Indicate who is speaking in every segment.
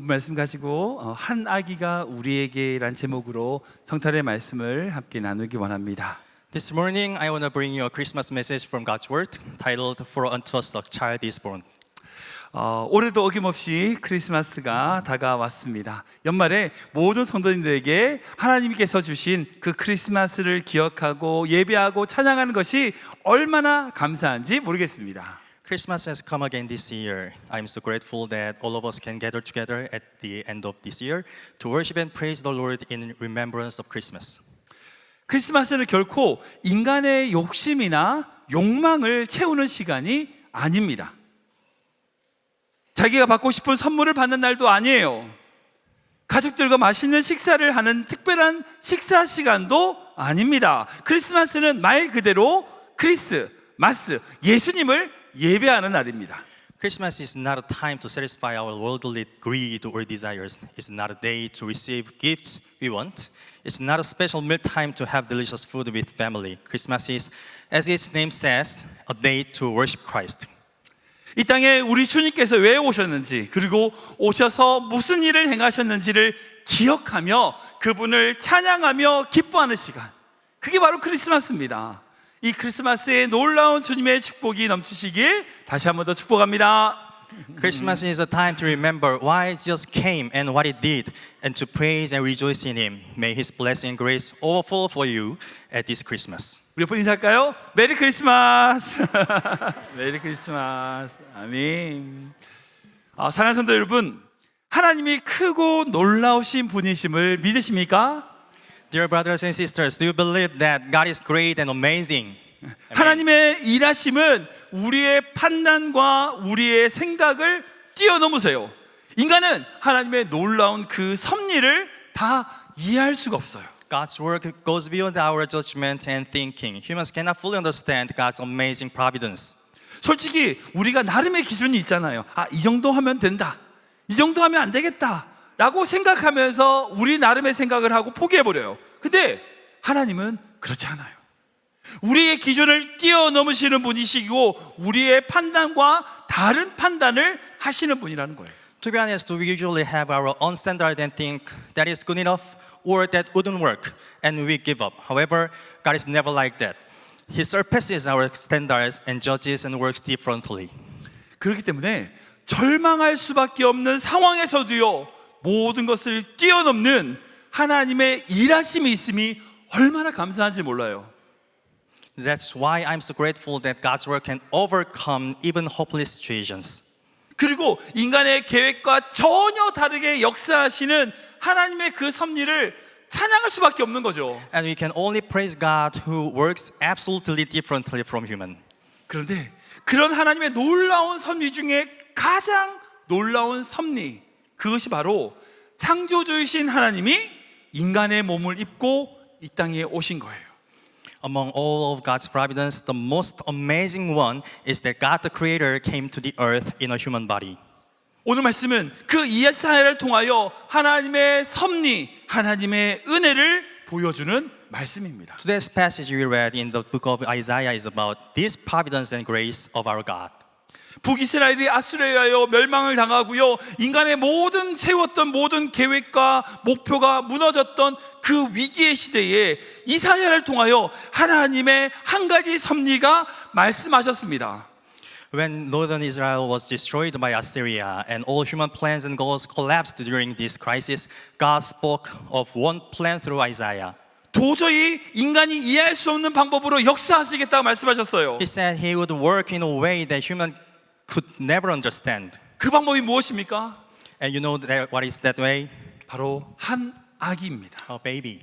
Speaker 1: 본문 말씀 가지고 한 아기가 우리에게란 제목으로 성탄의 말씀을 함께 나누기 원합니다.
Speaker 2: This morning, I want to bring you a Christmas message from God's Word titled "For unto us a child is born."
Speaker 1: 올해도 어김없이 크리스마스가 다가왔습니다. 연말에 모든 성도님들에게 하나님께서 주신 그 크리스마스를 기억하고 예배하고 찬양하는 것이 얼마나 감사한지 모르겠습니다.
Speaker 2: Christmas has come again this year. I'm so grateful that all of us can gather together at the end of this year to worship and praise the Lord in remembrance of Christmas.
Speaker 1: 크리스마스는 결코 인간의 욕심이나 욕망을 채우는 시간이 아닙니다. 자기가 받고 싶은 선물을 받는 날도 아니에요. 가족들과 맛있는 식사를 하는 특별한 식사 시간도 아닙니다. 크리스마스는 말 그대로 크리스마스, 예수님을 예배하는 날입니다.
Speaker 2: Christmas is not a time to satisfy our worldly greed or desires. It's not a day to receive gifts we want. It's not a special meal time to have delicious food with family. Christmas is, as its name says, a day to worship Christ.
Speaker 1: 이 땅에 우리 주님께서 왜 오셨는지, 그리고 오셔서 무슨 일을 행하셨는지를 기억하며 그분을 찬양하며 기뻐하는 시간, 그게 바로 크리스마스입니다. 이 크리스마스에 놀라운 주님의 축복이 넘치시길 다시 한 번 더 축복합니다.
Speaker 2: Christmas is a time to remember why Jesus came and what He did, and to praise and rejoice in Him. May His blessing and grace overflow for you at this Christmas.
Speaker 1: 우리 옆에 인사할까요? 메리 크리스마스. 메리 크리스마스. 아멘. 사랑하는 성도 여러분, 하나님이 크고 놀라우신 분이심을 믿으십니까?
Speaker 2: Dear brothers and sisters, do you believe that God is great and amazing?
Speaker 1: 하나님의 일하심은 우리의 판단과 우리의 생각을 뛰어넘으세요. 인간은 하나님의 놀라운 그 섭리를 다 이해할 수가 없어요.
Speaker 2: God's work goes beyond our judgment and thinking. Humans cannot fully understand God's amazing providence.
Speaker 1: 솔직히 우리가 나름의 기준이 있잖아요. 이 정도 하면 된다, 이 정도 하면 안 되겠다 라고 생각하면서 우리 나름의 생각을 하고 포기해버려요. 근데 하나님은 그렇지 않아요. 우리의 기준을 뛰어넘으시는 분이시고 우리의 판단과 다른 판단을 하시는 분이라는 거예요.
Speaker 2: To be honest, we usually have our own standard and think that is good enough or that wouldn't work, and we give up. However, God is never like that. He surpasses our standards and judges and works differently.
Speaker 1: 그렇기 때문에 절망할 수밖에 없는 상황에서도요, 모든 것을 뛰어넘는 하나님의 일하심이 있음이 얼마나 감사한지 몰라요.
Speaker 2: That's why I'm so grateful that God's work can overcome even hopeless situations.
Speaker 1: 그리고 인간의 계획과 전혀 다르게 역사하시는 하나님의 그 섭리를 찬양할 수밖에 없는 거죠.
Speaker 2: And we can only praise God who works absolutely differently from human.
Speaker 1: 그런데 그런 하나님의 놀라운 섭리 중에 가장 놀라운 섭리, 그것이 바로 창조주이신 하나님이 인간의 몸을 입고 이 땅에 오신 거예요.
Speaker 2: Among all of God's providence, the most amazing one is that God the Creator came to the earth in a human body.
Speaker 1: 오늘 말씀은 그 이사야를 통하여 하나님의 섭리, 하나님의 은혜를 보여주는 말씀입니다.
Speaker 2: Today's passage we read in the book of Isaiah is about this providence and grace of our God.
Speaker 1: 북이스라엘이 아수르에 의하여 멸망을 당하고요, 인간의 모든 세웠던 모든 계획과 목표가 무너졌던 그 위기의 시대에 이사야를 통하여 하나님의 한 가지 섭리가 말씀하셨습니다.
Speaker 2: When northern Israel was destroyed by Assyria and all human plans and goals collapsed during this crisis, God spoke of one plan through Isaiah.
Speaker 1: 도저히 인간이 이해할 수 없는 방법으로 역사하시겠다고 말씀하셨어요.
Speaker 2: He said He would work in a way that human could never understand.
Speaker 1: 그 방법이 무엇입니까?
Speaker 2: And you know that, what is that way?
Speaker 1: 바로 한 아기입니다.
Speaker 2: A baby.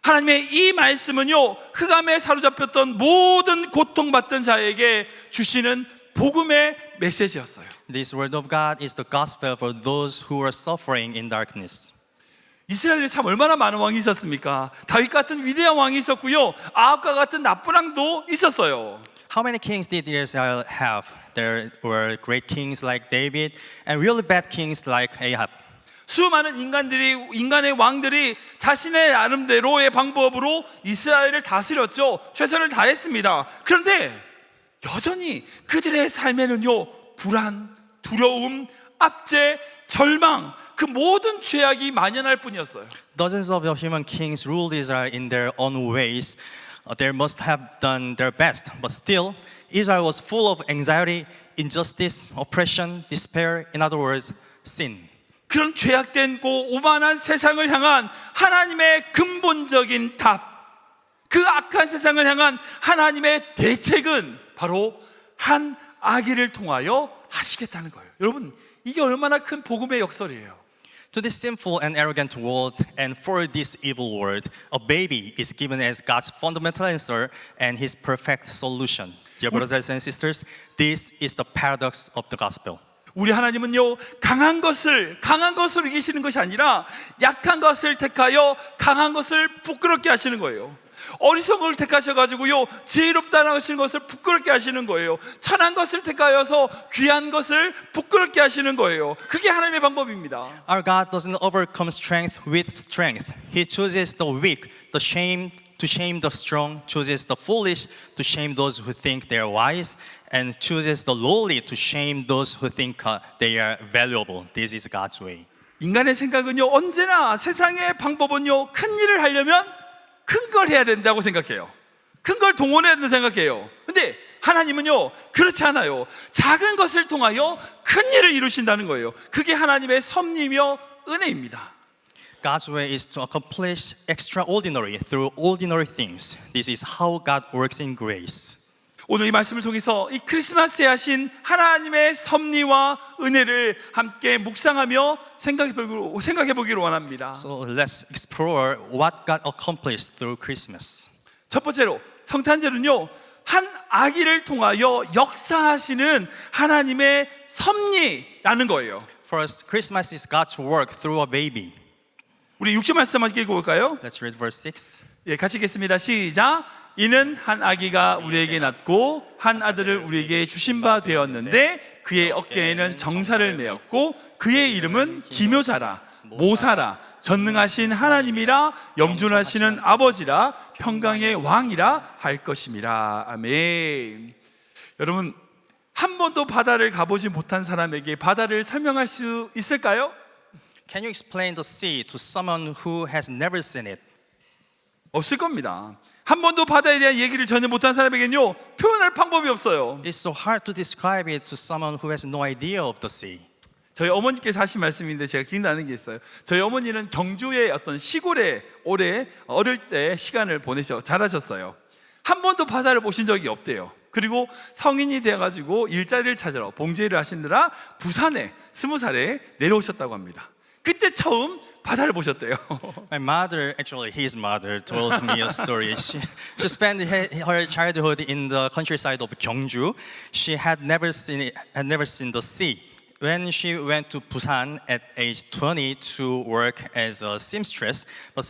Speaker 1: 하나님의 이 말씀은요, 흑암에 사로잡혔던 모든 고통받던 자에게 주시는 복음의 메시지였어요.
Speaker 2: This word of God is the gospel for those who are suffering in darkness.
Speaker 1: 이스라엘에 참 얼마나 많은 왕이 있었습니까? 다윗 같은 위대한 왕이 있었고요, 아합과 같은 나쁜 왕도 있었어요.
Speaker 2: How many kings did Israel have? There were great kings like David and really bad kings like Ahab.
Speaker 1: 수많은 인간의 왕들이 자신의 나름대로의 방법으로 이스라엘을 다스렸죠. 최선을 다했습니다. 그런데 여전히 그들의 삶에는요, 불안, 두려움, 압제, 절망, 그 모든 죄악이 만연할 뿐이었어요.
Speaker 2: Dozens of the human kings ruled Israel in their own ways. They must have done their best, but still, Israel was full of anxiety, injustice, oppression, despair. In other words, sin.
Speaker 1: 그런 죄악되고 오만한 세상을 향한 하나님의 근본적인 답, 그 악한 세상을 향한 하나님의 대책은 바로 한 아기를 통하여 하시겠다는 거예요. 여러분, 이게 얼마나 큰 복음의 역설이에요.
Speaker 2: To this sinful and arrogant world and for this evil world, a baby is given as God's fundamental answer and His perfect solution. Dear brothers and sisters, this is the paradox of the gospel.
Speaker 1: 우리 하나님은요, 강한 것을 이기시는 것이 아니라 약한 것을 택하여 강한 것을 부끄럽게 하시는 거예요. 어리석은 걸 택하셔가지고요, 지혜롭다는 하시는 것을 부끄럽게 하시는 거예요. 천한 것을 택하여서 귀한 것을 부끄럽게 하시는 거예요. 그게 하나님의 방법입니다.
Speaker 2: Our God doesn't overcome strength with strength. He chooses the weak, the shame to shame the strong, chooses the foolish to shame those who think they are wise, and chooses the lowly to shame those who think they are valuable. This is God's way.
Speaker 1: 인간의 생각은요, 언제나 세상의 방법은요, 큰 일을 하려면 큰 걸 해야 된다고 생각해요. 큰 걸 동원해야 된다고 생각해요. 근데 하나님은요, 그렇지 않아요. 작은 것을 통하여 큰 일을 이루신다는 거예요. 그게 하나님의 섭리며 은혜입니다.
Speaker 2: God's way is to accomplish extraordinary through ordinary things. This is how God works in grace.
Speaker 1: 오늘 이 말씀을 통해서 이 크리스마스에 하신 하나님의 섭리와 은혜를 함께 묵상하며 생각해 보기로 원합니다.
Speaker 2: So let's explore what God accomplished through Christmas.
Speaker 1: 첫 번째로 성탄절은요, 한 아기를 통하여 역사하시는 하나님의 섭리라는 거예요.
Speaker 2: First, Christmas is God's work through a baby.
Speaker 1: 우리 6절 말씀 한번 읽어볼까요?
Speaker 2: Let's read verse 6.
Speaker 1: 예, 같이 읽겠습니다. 시작. 이는 한 아기가 우리에게 낳고 한 아들을 우리에게 주신 바 되었는데 그의 어깨에는 정사를 메었고 그의 이름은 기묘자라 모사라 전능하신 하나님이라 영존하시는 아버지라 평강의 왕이라 할 것임이라. 아멘. 여러분, 한 번도 바다를 가보지 못한 사람에게 바다를 설명할 수 있을까요?
Speaker 2: Can you explain the sea to someone who has never seen it?
Speaker 1: 없을 겁니다. 한 번도 바다에 대한 얘기를 전혀 못한 사람에게는요, 표현할 방법이 없어요.
Speaker 2: It's so hard to describe it to someone who has no idea of the sea.
Speaker 1: 저희 어머니께서 하신 말씀인데 제가 기억나는 게 있어요. 저희 어머니는 경주의 어떤 시골에 오래 어릴 때 시간을 자라셨어요. 한 번도 바다를 보신 적이 없대요. 그리고 성인이 되어가지고 일자리를 찾으러 봉제를 하시느라 부산에 20살에 내려오셨다고 합니다. 그때 처음 바다를 보셨대요.
Speaker 2: My mother, actually his mother, told me a story. She spent her childhood in the countryside of Gyeongju. She had never seen the sea. When she went to Busan at age 20 to work as a seamstress, but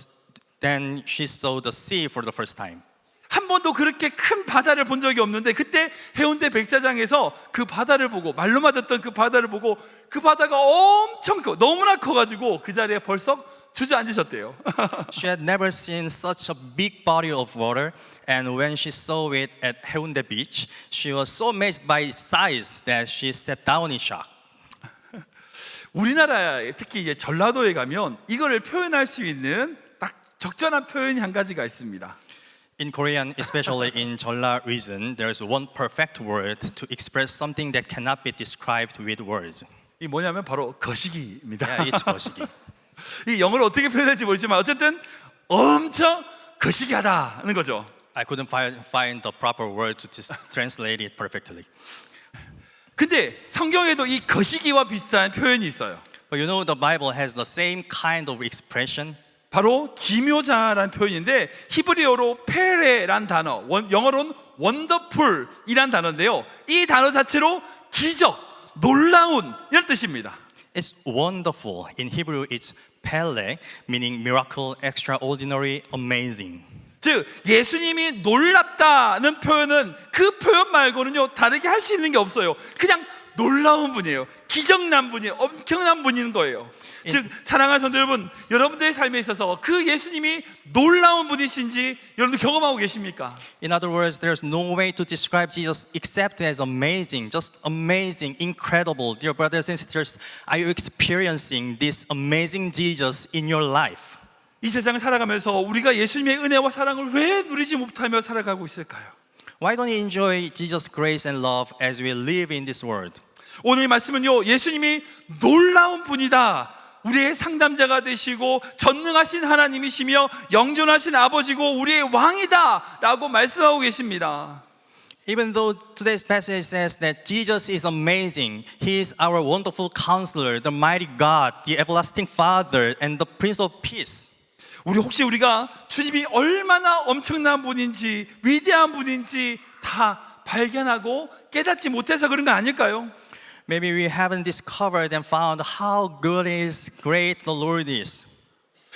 Speaker 2: then she saw the sea for the first time.
Speaker 1: 한 번도 그렇게 큰 바다를 본 적이 없는데 그때 해운대 백사장에서 그 바다를 보고 말로만 듣던 그 바다를 보고 그 바다가 엄청 너무나 커가지고 그 자리에 벌써 주저앉으셨대요.
Speaker 2: She had never seen such a big body of water, and when she saw it at Haeundae Beach, she was so amazed by its size that she sat down in shock.
Speaker 1: 우리나라에 특히 이제 전라도에 가면 이거를 표현할 수 있는 딱 적절한 표현이 한 가지가 있습니다.
Speaker 2: In Korean, especially in Jeolla region, there is one perfect word to express something that cannot be described with words.
Speaker 1: 이 뭐냐면 바로 거시기입니다.
Speaker 2: Yeah, it's 거시기.
Speaker 1: 이 영어로 어떻게 표현할지 모르지만 어쨌든 엄청 거시기하다는 거죠.
Speaker 2: I couldn't find the proper word to translate it perfectly.
Speaker 1: 근데 성경에도 이 거시기와 비슷한 표현이 있어요.
Speaker 2: But you know, the Bible has the same kind of expression.
Speaker 1: 바로 기묘자라는 표현인데 히브리어로 페레란 단어, 영어로는 원더풀이란 단어인데요. 이 단어 자체로 기적, 놀라운 이런 뜻입니다.
Speaker 2: It's wonderful. In Hebrew, it's pele, meaning miracle, extraordinary, amazing.
Speaker 1: 즉 예수님이 놀랍다는 표현은 그 표현 말고는요 다르게 할 수 있는 게 없어요. 그냥 놀라운 분이에요. 기적난 분이에요. 엄청난 분인 거예요. 즉 사랑하는 성도 여러분, 여러분들의 삶에 있어서 그 예수님이 놀라운 분이신지 여러분들 경험하고 계십니까?
Speaker 2: In other words, there's no way to describe Jesus except as amazing, just amazing, incredible. Dear brothers and sisters, are you experiencing this amazing Jesus in your life?
Speaker 1: 이 세상을 살아가면서 우리가 예수님의 은혜와 사랑을 왜 누리지 못하며 살아가고 있을까요?
Speaker 2: Why don't you enjoy Jesus' grace and love as we live in this world?
Speaker 1: 오늘 이 말씀은요, 예수님이 놀라운 분이다, 우리의 상담자가 되시고 전능하신 하나님이시며 영존하신 아버지고 우리의 왕이다 라고 말씀하고 계십니다.
Speaker 2: Even though today's passage says that Jesus is amazing, He is our wonderful counselor, the mighty God, the everlasting Father, and the Prince of Peace.
Speaker 1: 혹시 우리가 주님이 얼마나 엄청난 분인지 위대한 분인지 다 발견하고 깨닫지 못해서 그런 거 아닐까요?
Speaker 2: Maybe we haven't discovered and found how good is, great the Lord is.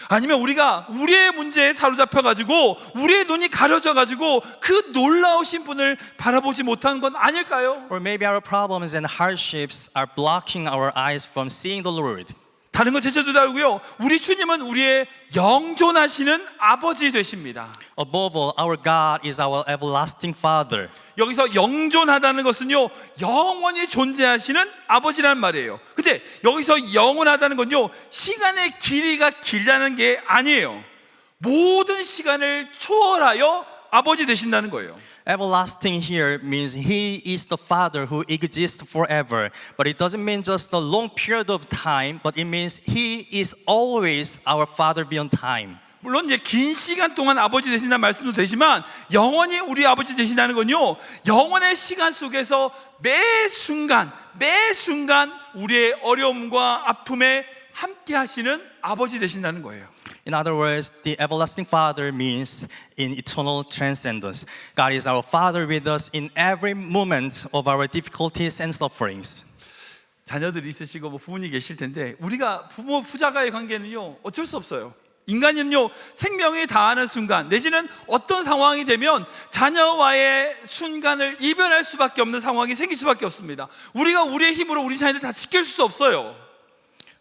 Speaker 1: 아니면 우리가 우리의 문제에 사로잡혀가지고 우리의 눈이 가려져가지고 그 놀라우신 분을 바라보지 못한 건 아닐까요?
Speaker 2: Or maybe our problems and hardships are blocking our eyes from seeing the Lord.
Speaker 1: 다른 건 제쳐도 다르고요, 우리 주님은 우리의 영존하시는 아버지 되십니다.
Speaker 2: Above all, our God is our everlasting Father.
Speaker 1: 여기서 영존하다는 것은요, 영원히 존재하시는 아버지라는 말이에요. 근데 여기서 영원하다는 건요, 시간의 길이가 길다는 게 아니에요. 모든 시간을 초월하여 아버지 되신다는 거예요.
Speaker 2: Everlasting here means He is the Father who exists forever. But it doesn't mean just a long period of time, but it means He is always our Father beyond time.
Speaker 1: 물론 이제 긴 시간 동안 아버지 되신다는 말씀도 되지만 영원히 우리 아버지 되신다는 건요, 영원의 시간 속에서 매 순간 우리의 어려움과 아픔에 함께 하시는 아버지 되신다는 거예요.
Speaker 2: In other words, the everlasting Father means in eternal transcendence. God is our Father with us in every moment of our difficulties and sufferings.
Speaker 1: 자녀들이 있으시고 부모님 계실 텐데 우리가 부모 후자가의 관계는요, 어쩔 수 없어요. 인간은요, 생명이 다하는 순간 내지는 어떤 상황이 되면 자녀와의 순간을 이별할 수밖에 없는 상황이 생길 수밖에 없습니다. 우리가 우리의 힘으로 우리 자녀를 다 지킬 수 없어요.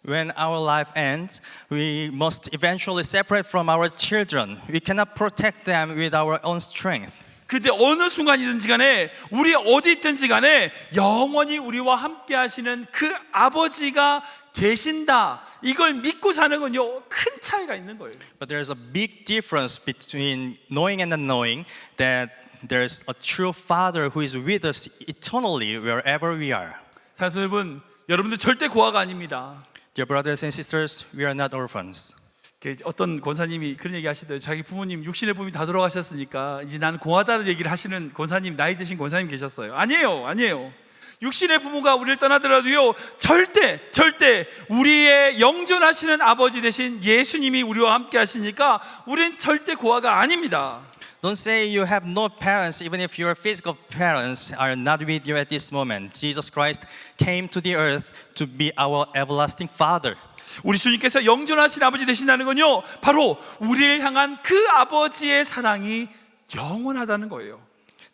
Speaker 2: When our life ends, we must eventually separate from our children. We cannot protect them with our own strength.
Speaker 1: 근데 어느 순간이든지 간에 우리 어디 있든지 간에 영원히 우리와 함께 하시는 그 아버지가 계신다, 이걸 믿고 사는 건요, 큰 차이가 있는 거예요.
Speaker 2: But there's a big difference between knowing and not knowing that there's a true Father who is with us eternally wherever we are.
Speaker 1: 사랑하는 여러분, 여러분들 절대 고아가 아닙니다.
Speaker 2: Dear brothers and sisters, we are not orphans.
Speaker 1: 어떤 권사님이 그런 얘기 하시더라고요. 자기 부모님, 육신의 부모님이 다 돌아가셨으니까 이제 나는 고아다는 얘기를 하시는 권사님, 나이 드신 권사님 계셨어요. 아니에요. 육신의 부모가 우리를 떠나더라도요, 절대 우리의 영존하시는 아버지 되신 예수님이 우리와 함께 하시니까 우리는 절대 고아가 아닙니다.
Speaker 2: Don't say you have no parents even if your physical parents are not with you at this moment. Jesus Christ came to the earth to be our everlasting Father.
Speaker 1: 우리 주님께서 영존하신 아버지 되신다는 건요, 바로 우리를 향한 그 아버지의 사랑이 영원하다는 거예요.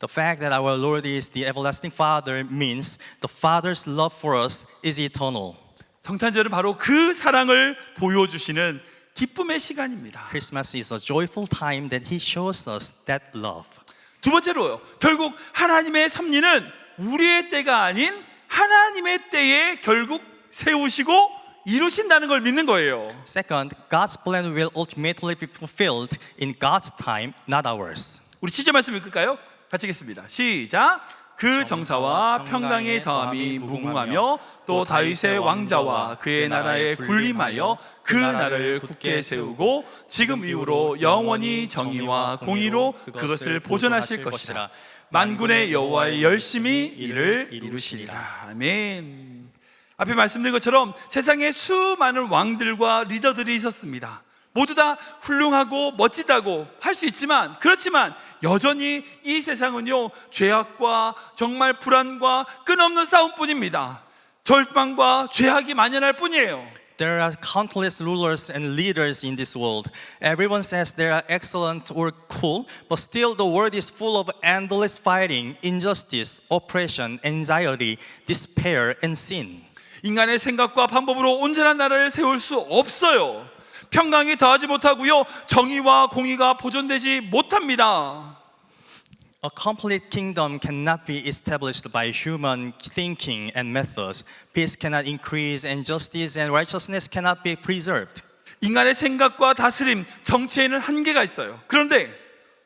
Speaker 2: The fact that our Lord is the everlasting Father means the Father's love for us is eternal.
Speaker 1: 성탄절은 바로 그 사랑을 보여주시는 기쁨의 시간입니다.
Speaker 2: Christmas is a joyful time that He shows us that love.
Speaker 1: 두 번째로요, 결국 하나님의 섭리는 우리의 때가 아닌 하나님의 때에 결국 세우시고 이루신다는 걸 믿는 거예요.
Speaker 2: Second, God's plan will ultimately be fulfilled in God's time, not ours.
Speaker 1: 우리 7절 말씀 읽을까요? 같이 읽겠습니다. 시작. 그 정사와 평강의 더함이 무궁하며 또 다윗의 왕자와 그의 나라에 군림하여 그 나라를 굳게 세우고 지금 이후로 영원히 정의와 공의로 그것을 보존하실 것이라. 만군의 여호와의 열심히 이를 이루시리라. 아멘. 앞에 말씀드린 것처럼 세상에 수많은 왕들과 리더들이 있었습니다. 모두 다 훌륭하고 멋지다고 할 수 있지만, 그렇지만 여전히 이 세상은요, 죄악과 정말 불안과 끊임없는 싸움뿐입니다. 절망과 죄악이 만연할 뿐이에요.
Speaker 2: There are countless rulers and leaders in this world. Everyone says they are excellent or cool, but still the world is full of endless fighting, injustice, oppression, anxiety, despair, and sin.
Speaker 1: 인간의 생각과 방법으로 온전한 나라를 세울 수 없어요. 평강이 더하지 못하고요. 정의와 공의가 보존되지 못합니다.
Speaker 2: A complete kingdom cannot be established by human thinking and methods. Peace cannot increase, and justice and righteousness cannot be preserved.
Speaker 1: 인간의 생각과 다스림, 정치에는 한계가 있어요. 그런데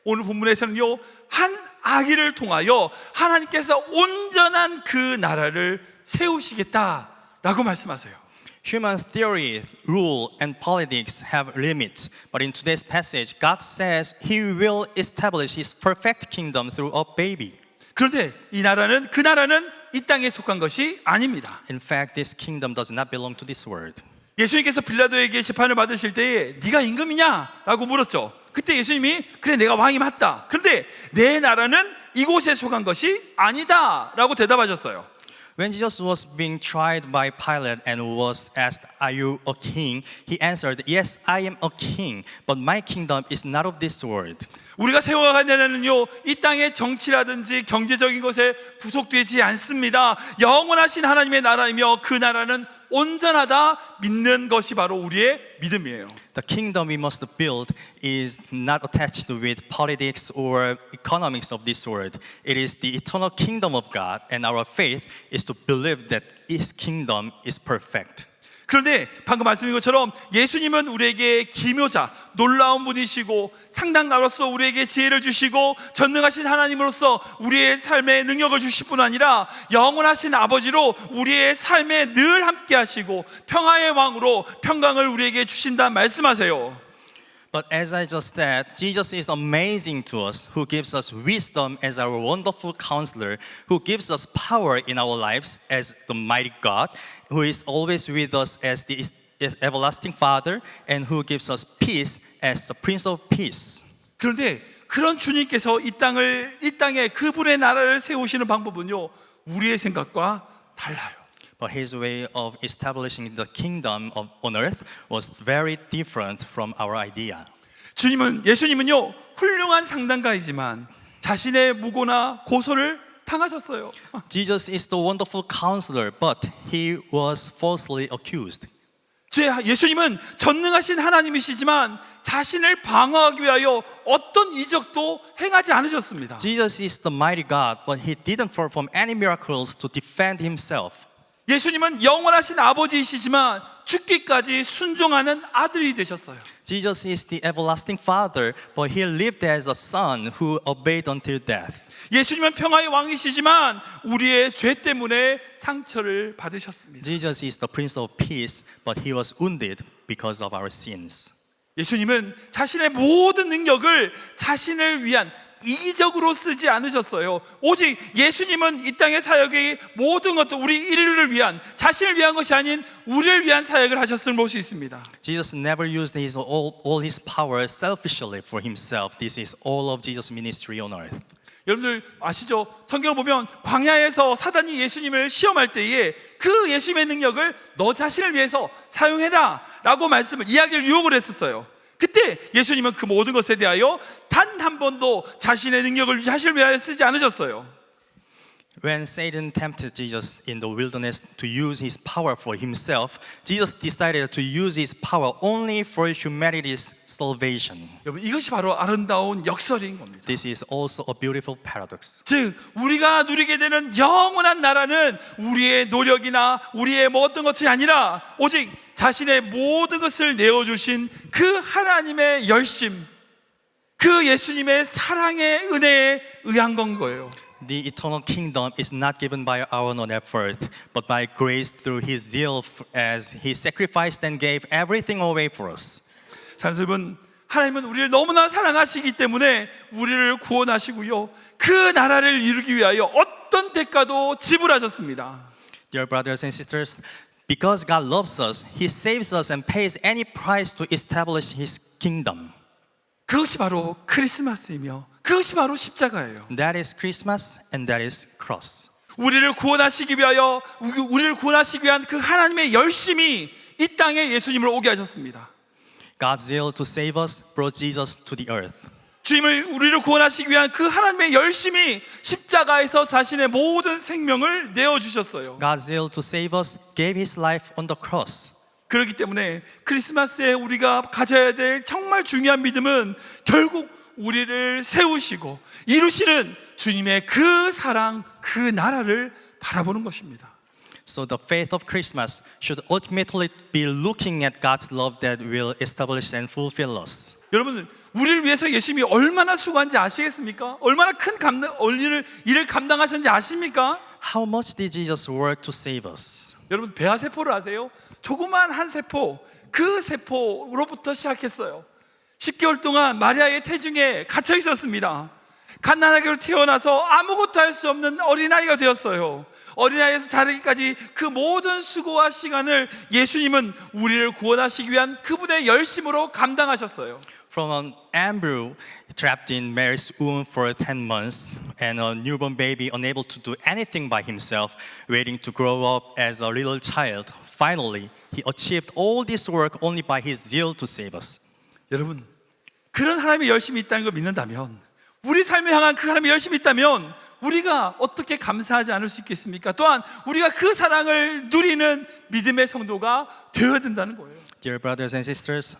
Speaker 1: 오늘 본문에서는요, 한 아기를 통하여 하나님께서 온전한 그 나라를 세우시겠다라고 말씀하세요.
Speaker 2: Human theory, rule, and politics have limits, but in today's passage, God says He will establish His perfect kingdom through a baby.
Speaker 1: 그런데 이 나라는 그 나라는 이 땅에 속한 것이 아닙니다.
Speaker 2: In fact, this kingdom does not belong to this world.
Speaker 1: 예수님께서 빌라도에게 재판을 받으실 때에 네가 임금이냐라고 물었죠. 그때 예수님이 그래 내가 왕이 맞다. 그런데 내 나라는 이곳에 속한 것이 아니다라고 대답하셨어요.
Speaker 2: When Jesus was being tried by Pilate and was asked, "Are you a king?" He answered, "Yes, I am a king, but my kingdom is not of this world."
Speaker 1: 우리가 세워가는 나라는요, 이 땅의 정치라든지 경제적인 것에 부속되지 않습니다. 영원하신 하나님의 나라이며 그 나라는 온전하다 믿는 것이 바로 우리의 믿음이에요.
Speaker 2: The kingdom we must build is not attached with politics or economics of this world. It is the eternal kingdom of God, and our faith is to believe that His kingdom is perfect.
Speaker 1: 그런데 방금 말씀드린 것처럼 예수님은 우리에게 기묘자, 놀라운 분이시고 상당가로서 우리에게 지혜를 주시고 전능하신 하나님으로서 우리의 삶에 능력을 주실 뿐 아니라 영원하신 아버지로 우리의 삶에 늘 함께 하시고 평화의 왕으로 평강을 우리에게 주신다 말씀하세요.
Speaker 2: But as I just said, Jesus is amazing to us, who gives us wisdom as our wonderful counselor, who gives us power in our lives as the mighty God, who is always with us as the everlasting Father, and who gives us peace as the Prince of Peace.
Speaker 1: 그런데 그런 주님께서 이 땅에 그분의 나라를 세우시는 방법은요, 우리의 생각과 달라요.
Speaker 2: But his way of establishing the kingdom on earth was very different from our idea.
Speaker 1: 예수님은요, 훌륭한 상담가이지만 자신의 무고나 고소를 당하셨어요.
Speaker 2: Jesus is the wonderful counselor, but he was falsely accused.
Speaker 1: 예수님은 전능하신 하나님이시지만 자신을 방어하기 위하여 어떤 이적도 행하지 않으셨습니다.
Speaker 2: Jesus is the mighty God, but he didn't perform any miracles to defend himself.
Speaker 1: 예수님은 영원하신 아버지이시지만 죽기까지 순종하는 아들이 되셨어요.
Speaker 2: Jesus is the everlasting Father, but he lived as a son who obeyed until death.
Speaker 1: 예수님은 평화의 왕이시지만 우리의 죄 때문에 상처를 받으셨습니다.
Speaker 2: Jesus is the Prince of Peace, but he was wounded because of our sins.
Speaker 1: 예수님은 자신의 모든 능력을 자신을 위한 이기적으로 쓰지 않으셨어요. 오직 예수님은 이 땅의 사역의 모든 것들, 우리 인류를 위한, 자신을 위한 것이 아닌 우리를 위한 사역을 하셨음을 볼 수 있습니다.
Speaker 2: Jesus never used all his power selfishly for himself. This is all of Jesus' ministry on earth.
Speaker 1: 여러분들 아시죠? 성경을 보면 광야에서 사단이 예수님을 시험할 때에 그 예수님의 능력을 너 자신을 위해서 사용해라 라고 이야기를 유혹을 했었어요. 그때 예수님은 그 모든 것에 대하여 단 한 번도 자신의 능력을 자신을 위하여 쓰지 않으셨어요.
Speaker 2: When Satan tempted Jesus in the wilderness to use his power for himself, Jesus decided to use his power only for humanity's salvation.
Speaker 1: 여러분, 이것이 바로 아름다운 역설인 겁니다.
Speaker 2: This is also a beautiful paradox.
Speaker 1: 즉 우리가 누리게 되는 영원한 나라는 우리의 노력이나 우리의 어떤 것이 아니라 오직 자신의 모든 것을 내어주신 그 하나님의 열심, 그 예수님의 사랑의 은혜에 의한 건 거예요.
Speaker 2: The eternal kingdom is not given by our own effort, but by grace through his zeal as he sacrificed and gave everything away for us.
Speaker 1: 사랑하는 여러분, 하나님은 우리를 너무나 사랑하시기 때문에 우리를 구원하시고요, 그 나라를 이루기 위하여 어떤 대가도 지불하셨습니다.
Speaker 2: Dear brothers and sisters, because God loves us, he saves us and pays any price to establish his kingdom.
Speaker 1: 그것이 바로 크리스마스이며 그것이 바로 십자가예요.
Speaker 2: That is Christmas and that is cross.
Speaker 1: 우리를 구원하시기 위한 그 하나님의 열심이 이 땅에 예수님을 오게 하셨습니다.
Speaker 2: God's zeal to save us brought Jesus to the earth.
Speaker 1: 주님을 우리를 구원하시기 위한 그 하나님의 열심이 십자가에서 자신의 모든 생명을 내어 주셨어요.
Speaker 2: God's zeal to save us gave His life on the cross.
Speaker 1: 그렇기 때문에 크리스마스에 우리가 가져야 될 정말 중요한 믿음은 결국 우리를 세우시고 이루시는 주님의 그 사랑, 그 나라를 바라보는 것입니다.
Speaker 2: So the faith of Christmas should ultimately be looking at God's love that will establish and fulfill us.
Speaker 1: 여러분, 우리를 위해서 예수님이 얼마나 수고한지 아시겠습니까? 얼마나 큰 일을 감당하셨는지 아십니까?
Speaker 2: How much did Jesus work to save us?
Speaker 1: 여러분, 배아 세포를 아세요? 조그만 한 세포, 그 세포로부터 시작했어요. 10개월 동안 마리아의 태중에 갇혀 있었습니다. 갓난아기로 태어나서 아무것도 할 수 없는 어린아이가 되었어요. 어린아이에서 자라기까지 그 모든 수고와 시간을 예수님은 우리를 구원하시기 위한 그분의 열심으로 감당하셨어요.
Speaker 2: From an embryo trapped in Mary's womb for 10 months and a newborn baby unable to do anything by himself, waiting to grow up as a little child, finally, he achieved all this work only by his zeal to save us.
Speaker 1: 여러분, 그런 하나님의 열심이 있다는 걸 믿는다면, 우리 삶을 향한 그 하나님의 열심이 있다면 우리가 어떻게 감사하지 않을 수 있겠습니까? 또한 우리가 그 사랑을 누리는 믿음의 성도가 되어야 된다는 거예요.
Speaker 2: Dear brothers and sisters,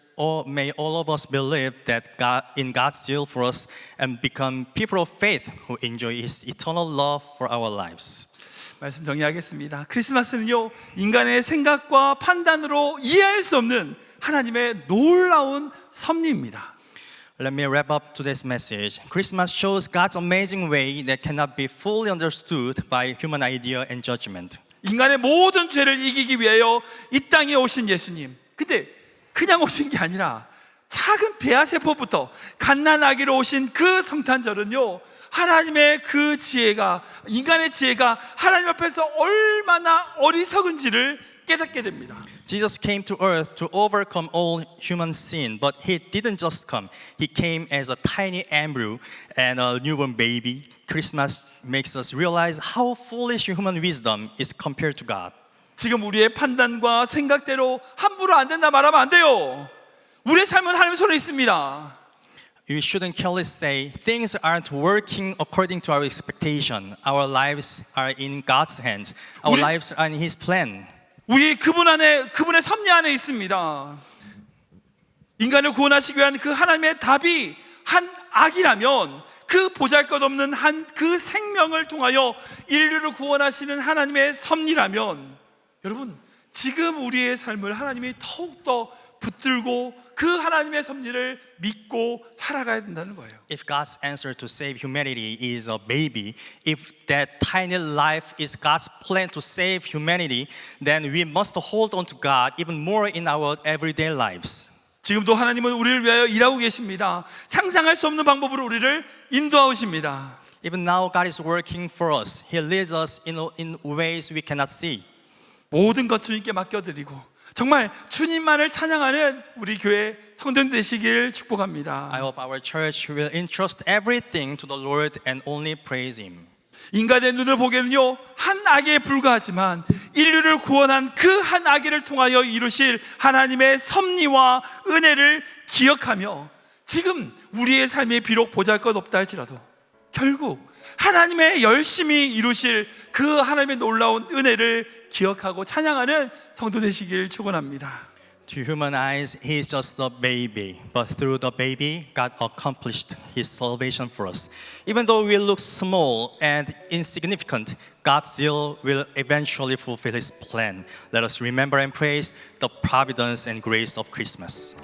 Speaker 2: may all of us believe that God, in God's zeal for us and become people of faith who enjoy His eternal love for our lives.
Speaker 1: 말씀 정리하겠습니다. 크리스마스는요, 인간의 생각과 판단으로 이해할 수 없는 하나님의 놀라운 섭리입니다.
Speaker 2: Let me wrap up today's message. Christmas shows God's amazing way that cannot be fully understood by human idea and judgment.
Speaker 1: 인간의 모든 죄를 이기기 위하여 이 땅에 오신 예수님. 근데 그냥 오신 게 아니라 작은 배아세포부터 갓난아기로 오신 그 성탄절은요, 하나님의 그 지혜가, 인간의 지혜가 하나님 앞에서 얼마나 어리석은지를 깨닫게 됩니다.
Speaker 2: Jesus came to earth to overcome all human sin, but He didn't just come. He came as a tiny embryo and a newborn baby. Christmas makes us realize how foolish human wisdom is compared to God.
Speaker 1: 지금 우리의 판단과 생각대로 함부로 안 된다 말하면 안 돼요. 우리의 삶은 하나님 손에 있습니다.
Speaker 2: We shouldn't carelessly say things aren't working according to our expectation. Our lives are in God's hands. Our
Speaker 1: 우리-
Speaker 2: lives are in His plan.
Speaker 1: 우리 그분의 섭리 안에 있습니다. 인간을 구원하시기 위한 그 하나님의 답이 한 악이라면, 그 보잘것없는 한 그 생명을 통하여 인류를 구원하시는 하나님의 섭리라면, 여러분, 지금 우리의 삶을 하나님이 더욱더 붙들고 그 하나님의 섭리를 믿고 살아가야 된다는 거예요.
Speaker 2: If God's answer to save humanity is a baby, if that tiny life is God's plan to save humanity, then we must hold on to God even more in our everyday lives.
Speaker 1: 지금도 하나님은 우리를 위하여 일하고 계십니다. 상상할 수 없는 방법으로 우리를 인도하십니다.
Speaker 2: Even now, God is working for us. He leads us in ways we cannot see.
Speaker 1: 모든 것 주님께 맡겨드리고 정말 주님만을 찬양하는 우리 교회 성도들 되시길 축복합니다.
Speaker 2: I hope our church will entrust everything to the Lord and only praise Him.
Speaker 1: 인간의 눈을 보기에는요, 한 아기에 불과하지만 인류를 구원한 그 한 아기를 통하여 이루실 하나님의 섭리와 은혜를 기억하며 지금 우리의 삶이 비록 보잘것없다 할지라도 결국 하나님의 열심히 이루실 그 하나님의 놀라운 은혜를 기억하고 찬양하는 성도 되시길 축원합니다.
Speaker 2: To human eyes, He is just a baby, but through the baby, God accomplished His salvation for us. Even though we look small and insignificant, God's zeal will eventually fulfill His plan. Let us remember and praise the providence and grace of Christmas.